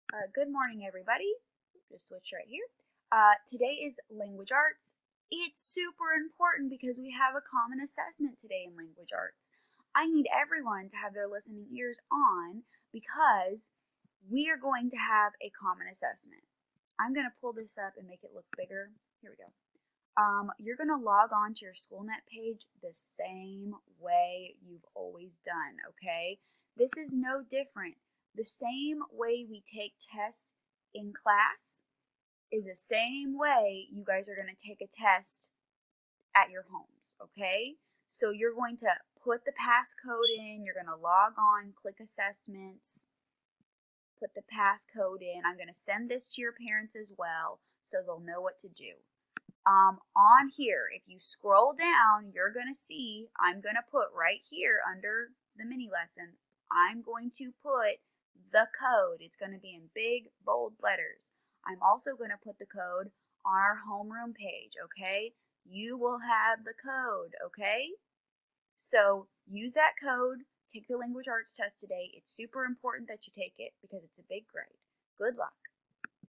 Good morning, everybody. Just switch right here. Today is language arts. It's super important because we have a common assessment today in language arts. I need everyone to have their listening ears on because we are going to have a common assessment. I'm going to pull this up and make it look bigger. Here we go. You're going to log on to your SchoolNet page the same way you've always done, okay? This is no different. The same way we take tests in class is the same way you guys are going to take a test at your homes, okay? So you're going to put the passcode in, you're going to log on, click assessments, put the passcode in. I'm going to send this to your parents as well so they'll know what to do. On here, if you scroll down, you're going to see, I'm going to put right here under the mini lesson, I'm going to put the code. It's going to be in big, bold letters. I'm also going to put the code on our homeroom page, okay? You will have the code, okay? So use that code, take the language arts test today. It's super important that you take it because it's a big grade. Good luck.